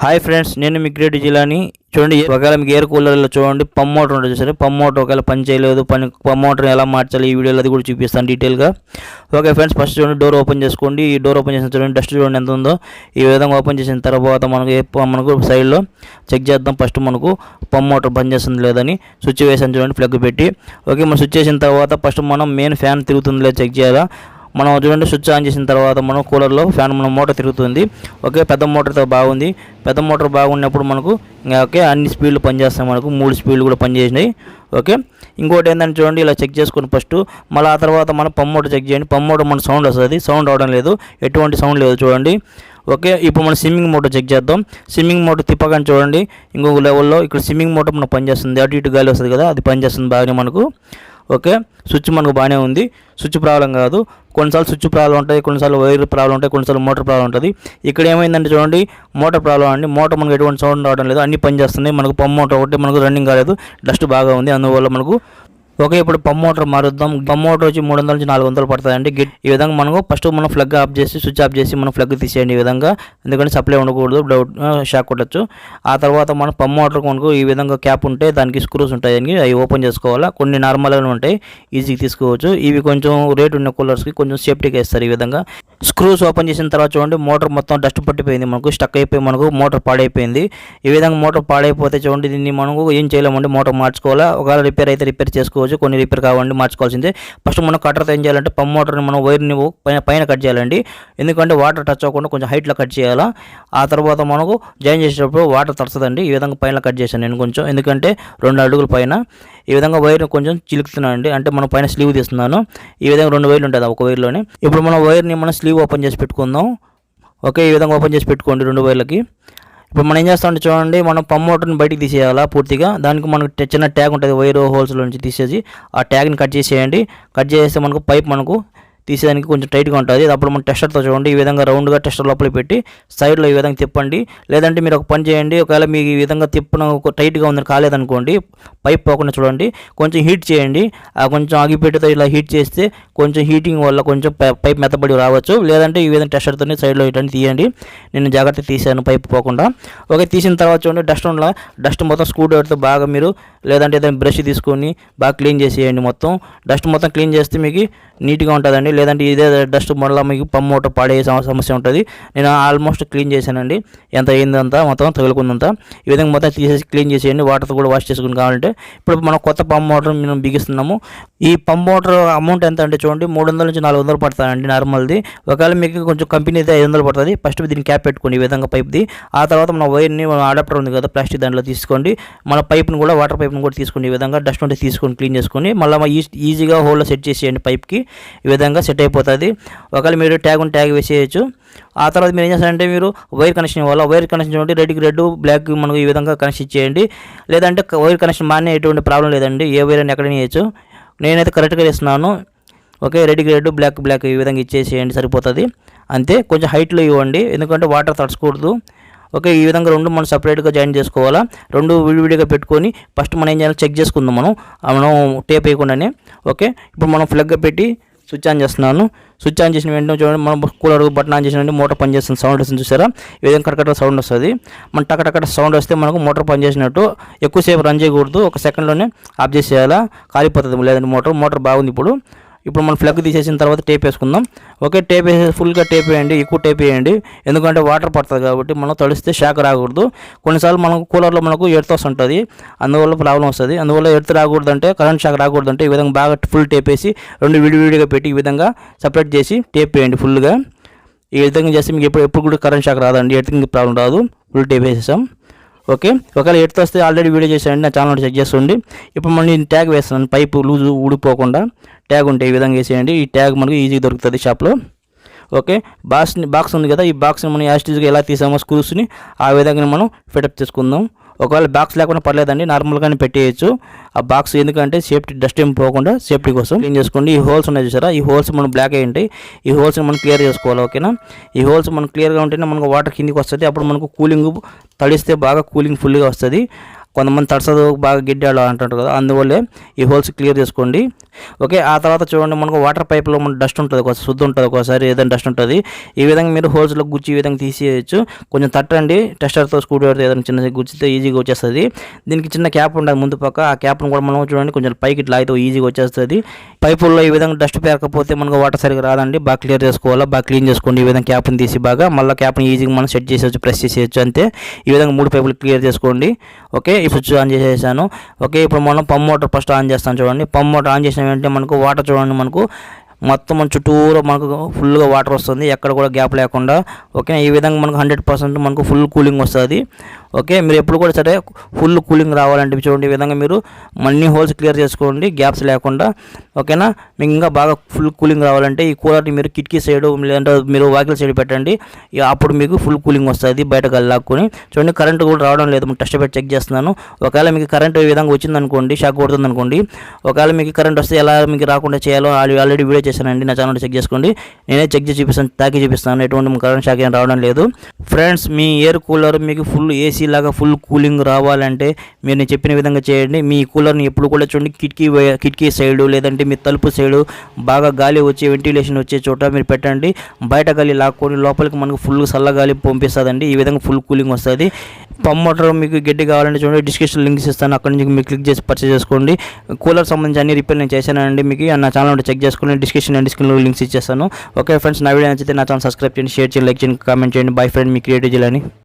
Hi friends, నేను మీ great జిల్లాని. చూడండి, ఒకవేళ మీకు ఎయిర్ కూలర్లో చూడండి పంప్ మోటార్ ఉంటుంది సరే, పంప్ మోటార్ ఒకవేళ పని చేయలేదు, పంప్ మోటార్ ఎలా మార్చాలి ఈ వీడియోలో అది కూడా చూపిస్తాను డీటెయిల్గా. ఓకే ఫ్రెండ్స్, ఫస్ట్ చూడండి డోర్ ఓపెన్ చేసుకోండి. ఈ డోర్ ఓపెన్ చేసిన చూడండి డస్ట్ చూడండి ఎంత ఉందో. ఈ విధంగా ఓపెన్ చేసిన తర్వాత మనకు సైడ్లో చెక్ చేద్దాం. ఫస్ట్ మనకు పంప్ మోటార్ బంద్ చేస్తుంది లేదని స్విచ్ వేసాను చూడండి, ప్లగ్ పెట్టి. ఓకే, మనం స్విచ్ చేసిన తర్వాత ఫస్ట్ మనం మెయిన్ ఫ్యాన్ తిరుగుతుంది లేదు చెక్ చేయాలా. మనం చూడండి స్విచ్ ఆన్ చేసిన తర్వాత మనం కూలర్లో ఫ్యాన్ మోటార్ తిరుగుతుంది. ఓకే, పెద్ద మోటార్తో బాగుంది. పెద్ద మోటార్ బాగున్నప్పుడు మనకు ఓకే అన్ని స్పీడ్లు పనిచేస్తాయి, మనకు 3 స్పీడ్లు కూడా పనిచేసినాయి. ఓకే, ఇంకోటి ఏంటంటే చూడండి ఇలా చెక్ చేసుకుని ఫస్ట్ మళ్ళీ ఆ తర్వాత మనం పంప్ మోటార్ చెక్ చేయండి. పంప్ మోటార్ మన సౌండ్ వస్తుంది, సౌండ్ అవడం లేదు, ఎటువంటి సౌండ్ లేదు చూడండి. ఓకే, ఇప్పుడు మనం స్విమ్మింగ్ మోటార్ చెక్ చేద్దాం. స్విమ్మింగ్ మోటార్ తిప్పగానే చూడండి ఇంకొక లెవెల్లో ఇక్కడ స్విమ్మింగ్ మోటార్ మనకు పనిచేస్తుంది. అటు ఇటు గాలి వస్తుంది కదా, అది పనిచేస్తుంది బాగానే మనకు. ఓకే, స్విచ్ మనకు బాగానే ఉంది, స్విచ్ ప్రాబ్లం కాదు. కొన్నిసార్లు స్విచ్ ప్రాబ్లం ఉంటుంది, కొన్నిసార్లు వైర్ ప్రాబ్లం ఉంటాయి, కొన్నిసార్లు మోటార్ ప్రాబ్లం ఉంటుంది. ఇక్కడ ఏమైందంటే చూడండి మోటార్ ప్రాబ్లం అండి. మోటార్ మనకు ఎటువంటి సౌండ్ రావడం లేదు, అన్ని పని చేస్తున్నాయి. మనకు పంప్ మోటార్ ఒకటి మనకు రన్నింగ్ కాలేదు, డస్ట్ బాగా ఉంది, అందువల్ల మనకు. ఓకే, ఇప్పుడు పంప్ మోటార్ మారుద్దాం. పంప్ మోటార్ వచ్చి 300 నుంచి 400 పడుతుందండి. ఈ విధంగా మనకు ఫస్ట్ మనం ప్లగ్ ఆఫ్ చేసి స్విచ్ ఆఫ్ చేసి మనం ప్లగ్ తీసేయండి ఈ విధంగా, ఎందుకంటే సప్లై ఉండకూడదు, షాక్ కొట్టచ్చు. ఆ తర్వాత మనం పంప్ మోటార్ మనకు ఈ విధంగా క్యాప్ ఉంటే దానికి స్క్రూస్ ఉంటాయి, అవి ఓపెన్ చేసుకోవాలా. కొన్ని నార్మల్గానే ఉంటాయి, ఈజీగా తీసుకోవచ్చు. ఇవి కొంచెం రేట్ ఉన్న కూలర్స్కి కొంచెం సేఫ్టీగా ఇస్తారు ఈ విధంగా. స్క్రూస్ ఓపెన్ చేసిన తర్వాత చూడండి మోటార్ మొత్తం డస్ట్ పట్టిపోయింది, మనకు స్టక్ అయిపోయి మనకు మోటార్ పాడైపోయింది. ఈ విధంగా మోటార్ పాడైపోతే చూడండి దీన్ని మనకు ఏం చేయలేమండి, మోటార్ మార్చుకోవాలా. ఒకవేళ రిపేర్ అయితే రిపేర్ చేసుకోవచ్చు, కొన్ని రిపేర్ కావాలండి మార్చుకోవాల్సిందే. ఫస్ట్ మనం కట్టర్తో ఏం చేయాలంటే పంప్ మోటార్ని మనం వైర్ని పైన కట్ చేయాలండి, ఎందుకంటే వాటర్ టచ్ అవ్వకుండా కొంచెం హైట్లో కట్ చేయాలా. ఆ తర్వాత మనకు జాయిన్ చేసేటప్పుడు వాటర్ తడుతుందండి. ఈ విధంగా పైన కట్ చేశాను నేను కొంచెం, ఎందుకంటే 2 అడుగుల పైన. ఈ విధంగా వైర్ని కొంచెం చిలుకుతున్నాను అండి, అంటే మనం పైన స్లీవ్ తీస్తున్నాను. ఈ విధంగా 2 వైర్లు ఉంటుంది ఒక వైర్లోనే. ఇప్పుడు మనం వైర్ని మనం స్లీవ్ ఓపెన్ చేసి పెట్టుకుందాం. ఓకే, ఈ విధంగా ఓపెన్ చేసి పెట్టుకోండి 2 వైర్లకి. ఇప్పుడు మనం ఏం చేస్తామంటే చూడండి మనం పంప్ మోటార్ని బయటికి తీసేయాలా పూర్తిగా. దానికి మనకు చిన్న ట్యాగ్ ఉంటుంది, వైర్ హోల్స్లో నుంచి తీసేసి ఆ ట్యాగ్ని కట్ చేసేయండి. కట్ చేస్తే మనకు పైప్ మనకు తీసేదానికి కొంచెం టైట్గా ఉంటుంది. అప్పుడు మనం టెస్టర్తో చూడండి ఈ విధంగా రౌండ్గా టెస్టర్ లోపల పెట్టి సైడ్లో ఈ విధంగా తిప్పండి. లేదంటే మీరు ఒక పని చేయండి, ఒకవేళ మీకు ఈ విధంగా తిప్పడం టైట్గా ఉందని కాలేదనుకోండి, పైప్ పోకుండా చూడండి కొంచెం హీట్ చేయండి. కొంచెం ఆగిపెట్టితో ఇలా హీట్ చేస్తే కొంచెం హీటింగ్ వల్ల కొంచెం పైప్ మెత్తబడి రావచ్చు. లేదంటే ఈ విధంగా టెస్టర్తో సైడ్లో ఇటని తీయండి. నేను జాగ్రత్త తీసాను పైప్ పోకుండా. ఓకే, తీసిన తర్వాత చూడండి డస్ట్ మొత్తం స్క్రూ డ్రైవర్తో బాగా మీరు లేదంటే ఏదైనా బ్రష్ తీసుకొని బాగా క్లీన్ చేసేయండి. మొత్తం డస్ట్ మొత్తం క్లీన్ చేస్తే మీకు నీట్గా ఉంటుందండి. లేదంటే ఇదే డస్ట్ మళ్ళీ మీకు పంప్ మోటార్ పాడే సమస్య ఉంటుంది. నేను ఆల్మోస్ట్ క్లీన్ చేశానండి, ఎంత అయిందంతా మొత్తం తగులుకుందంతా. ఈ విధంగా మొత్తం తీసేసి క్లీన్ చేసేయండి, వాటర్తో కూడా వాష్ చేసుకుని కావాలంటే. ఇప్పుడు మనం కొత్త పంప్ మోటార్ మేము బిగిస్తున్నాము. ఈ పంప్ మోటార్ అమౌంట్ ఎంత అంటే చూడండి 300 నుంచి 400 పడుతుందండి నార్మల్ది. ఒకవేళ మీకు కొంచెం కంపెనీ అయితే 500 పడుతుంది. ఫస్ట్ దీన్ని క్యాప్ పెట్టుకోండి ఈ విధంగా పైప్ది. ఆ తర్వాత మన వైర్ని అడాప్టర్ ఉంది కదా ప్లాస్టిక్, దాంట్లో తీసుకోండి. మన పైప్ని కూడా వాటర్ పైప్ని కూడా తీసుకోండి. ఈ విధంగా డస్ట్ ఉంటే తీసుకొని క్లీన్ చేసుకొని మళ్ళీ ఈజీగా హోల్లో సెట్ చేసేయండి పైప్కి. ఈ విధంగా సెట్ అయిపోతుంది. ఒకవేళ మీరు ట్యాగ్ వేసేయచ్చు. ఆ తర్వాత మీరు ఏం చేస్తారంటే మీరు వైర్ కనెక్షన్ ఇవ్వాలి. వైర్ కనెక్షన్ చూడండి రెడ్కి రెడ్, బ్లాక్ మనకు ఈ విధంగా కనెక్షన్ ఇచ్చేయండి. లేదంటే వైర్ కనెక్షన్ మానే ఎటువంటి ప్రాబ్లం లేదండి, ఏ వైర్ అని ఎక్కడైనా ఇవ్వచ్చు. నేనైతే కరెక్ట్గా ఇస్తున్నాను. ఓకే, రెడ్కి రెడ్, బ్లాక్ ఈ విధంగా ఇచ్చేసేయండి సరిపోతుంది. అంతే, కొంచెం హైట్లో ఇవ్వండి ఎందుకంటే వాటర్ తడచకూడదు. ఓకే, ఈ విధంగా 2 మనం సపరేట్గా జాయిన్ చేసుకోవాలా. 2 విడివిడిగా పెట్టుకొని ఫస్ట్ మనం ఏం చేయాలి చెక్ చేసుకుందాం మనం టేప్ వేయకుండానే. ఓకే, ఇప్పుడు మనం ప్లగ్ పెట్టి స్విచ్ ఆన్ చేస్తున్నాను. స్విచ్ ఆన్ చేసిన వెంటనే చూడండి మనం కూలర్ బటన్ ఆన్ చేసిన వెంటనే మోటార్ పనిచేస్తుంది, సౌండ్ వస్తుంది చూసారా. ఈ విధంగా కటకట సౌండ్ వస్తుంది. మన టకటకట సౌండ్ వస్తే మనకు మోటార్ పనిచేసినట్టు. ఎక్కువసేపు రన్ చేయకూడదు, 1 సెకండ్లోనే ఆఫ్ చేసేయాలా, కాలిపోతుంది లేదంటే మోటార్ బాగుంది. ఇప్పుడు మనం ప్లగ్ తీసేసిన తర్వాత టేప్ వేసుకుందాం. ఓకే, టేప్ వేసేసి ఫుల్గా టేప్ వేయండి, ఎక్కువ టేప్ వేయండి, ఎందుకంటే వాటర్ పడుతుంది కాబట్టి మనం తడిస్తే షాక్ రాకూడదు. కొన్నిసార్లు మనకు కూలర్లో మనకు ఎర్త్ వస్తుంటుంది, అందువల్ల ప్రాబ్లం వస్తుంది. అందువల్ల ఎర్త్ రాకూడదంటే, కరెంట్ షాక్ రాకూడదంటే ఈ విధంగా బాగా ఫుల్ టేప్ వేసి 2 విడివిడిగా పెట్టి ఈ విధంగా సపరేట్ చేసి టేప్ వేయండి ఫుల్గా. ఈ విధంగా చేస్తే మీకు ఎప్పుడు కూడా కరెంట్ షాక్ రాదండి, ఎర్తింగ్ ప్రాబ్లం రాదు. ఫుల్ టేప్ వేసేసాం. ఓకే, ఒకవేళ ఎర్త్ వస్తే ఆల్రెడీ వీడియో చేసానండి, నా ఛానల్ చెక్ చేస్తుండి. ఇప్పుడు నేను ట్యాగ్ వేస్తున్నాను, పైపు లూజు ఊడిపోకుండా ట్యాగ్ ఉంటే ఈ విధంగా వేసేయండి. ఈ ట్యాగ్ మనకు ఈజీగా దొరుకుతుంది షాప్లో. ఓకే, బాక్స్ ఉంది కదా, ఈ బాక్స్ని మనం యాస్టీజ్గా ఎలా తీసామో స్క్రూస్ని ఆ విధంగా మనం ఫిటప్ చేసుకుందాం. ఒకవేళ బాక్స్ లేకుండా పర్లేదండి, నార్మల్గానే పెట్టేయచ్చు ఆ బాక్స్, ఎందుకంటే సేఫ్టీ డస్ట్ ఏం పోకుండా సేఫ్టీ కోసం క్లీన్ చేసుకోండి. ఈ హోల్స్ ఉన్నాయి చూసారా, ఈ హోల్స్ మనం బ్లాక్ అయ్యి ఉంటాయి, ఈ హోల్స్ని మనం క్లియర్ చేసుకోవాలి. ఓకేనా, ఈ హోల్స్ మనం క్లియర్గా ఉంటేనే మనకు వాటర్ కిందికి వస్తుంది. అప్పుడు మనకు కూలింగ్ తడిస్తే బాగా కూలింగ్ ఫుల్గా వస్తుంది. కొంతమంది తడసదు బాగా గిడ్డాడు అంటారు కదా, అందువల్లే ఈ హోల్స్ క్లియర్ చేసుకోండి. ఓకే, ఆ తర్వాత చూడండి మనకు వాటర్ పైప్లో మన డస్ట్ ఉంటుంది, ఒకసారి శుద్ధి ఉంటుంది, ఒకసారి ఏదైనా డస్ట్ ఉంటుంది. ఈ విధంగా మీరు హోల్స్లో గుచ్చి ఈ విధంగా తీసేయచ్చు. కొంచెం తట్టండి, టెస్టర్తో స్క్రూ డ్రైవర్తో ఏదైనా చిన్న గుచ్చితే ఈజీగా వచ్చేస్తుంది. దీనికి చిన్న క్యాప్ ఉంటుంది ముందు పక్క, ఆ క్యాప్ను కూడా మనం చూడండి కొంచెం పైకి ఇట్లా అయితే ఈజీగా వచ్చేస్తుంది. పైపుల్లో ఈ విధంగా డస్ట్ పేరకపోతే మనకు వాటర్ సరిగ్గా రాదండి, బాగా క్లియర్ చేసుకోవాలి, బాగా క్లీన్ చేసుకోండి. ఈ విధంగా క్యాప్ని తీసి బాగా మళ్ళీ క్యాప్ని ఈజీగా మనం సెట్ చేసేయచ్చు, ప్రెస్ చేసేయచ్చు అంతే. ఈ విధంగా 3 పైపులు క్లియర్ చేసుకోండి. ఓకే, ఈ స్విచ్ ఆన్ చేసేసాను. ఓకే, ఇప్పుడు మనం పంప్ మోటార్ ఫస్ట్ ఆన్ చేస్తాను చూడండి. పంప్ మోటార్ ఆన్ చేసిన వెంటనే మనకు వాటర్ చూడండి, మనకు మొత్తం మన చుట్టూరు మనకు ఫుల్గా వాటర్ వస్తుంది, ఎక్కడ కూడా గ్యాప్ లేకుండా. ఓకే, ఈ విధంగా మనకు 100% మనకు ఫుల్ కూలింగ్ వస్తుంది. ఓకే, మీరు ఎప్పుడు కూడా సరే ఫుల్ కూలింగ్ రావాలంటే చూడండి, ఈ విధంగా మీరు అన్ని హోల్స్ క్లియర్ చేసుకోండి గ్యాప్స్ లేకుండా. ఓకేనా, మీకు ఇంకా బాగా ఫుల్ కూలింగ్ రావాలంటే ఈ కూలర్ని మీరు కిటికీ సైడ్ లేదంటే మీరు వాకిల్ సైడ్ పెట్టండి, అప్పుడు మీకు ఫుల్ కూలింగ్ వస్తుంది బయట గాలి లాక్కుని. చూడండి కరెంట్ కూడా రావడం లేదు, టెస్ట్ పెట్టి చెక్ చేస్తున్నాను. ఒకవేళ మీకు కరెంట్ ఈ విధంగా వచ్చిందనుకోండి, షాక్ కొడుతుంది అనుకోండి, ఒకవేళ మీకు కరెంట్ వస్తే ఎలా మీకు రాకుండా చేయాలో ఆల్రెడీ వీడియో చేశానండి, నా ఛానల్ చెక్ చేసుకోండి. నేనే చెక్ చేసి చూపిస్తాను, తాకి చూపిస్తాను, ఎటువంటి కరెంట్ షాక్ ఏం రావడం లేదు. ఫ్రెండ్స్, మీ ఎయిర్ కూలర్ మీకు ఫుల్ ఏసీ లాగా ఫుల్ కూలింగ్ రావాలంటే మీరు నేను చెప్పిన విధంగా చేయండి. మీ కూలర్ని ఎప్పుడు కూడా చూడండి కిటికీ సైడు లేదంటే మీ తలుపు సైడు బాగా గాలి వచ్చే వెంటిలేషన్ వచ్చే చోట మీరు పెట్టండి. బయట గాలి లాక్కొని లోపలికి మనకు ఫుల్ చల్లగాలి పంపిస్తుందండి, ఈ విధంగా ఫుల్ కూలింగ్ వస్తుంది. పంప్ మోటార్ మీకు గట్టి కావాలంటే చూడండి, డిస్క్రిప్షన్ లింక్స్ ఇస్తాను, అక్కడ నుంచి మీరు క్లిక్ చేసి పర్చేస్ చేసుకోండి. కూలర్ సంబంధించి అన్ని రిపేర్ నేను చేశానండి, మీకు నా ఛానల్ చెక్ చేసుకుని డిస్క్రిప్షన్ లింక్స్ ఇచ్చేస్తాను. ఓకే ఫ్రెండ్స్, నా వీడియో నచ్చితే నా ఛానల్ సబ్స్క్రైబ్ చేయండి, షేర్ చేయండి, లైక్ చేయండి, కామెంట్ చేయండి. బై ఫ్రెండ్, మీ క్రియేటివ్ జిల్లాని.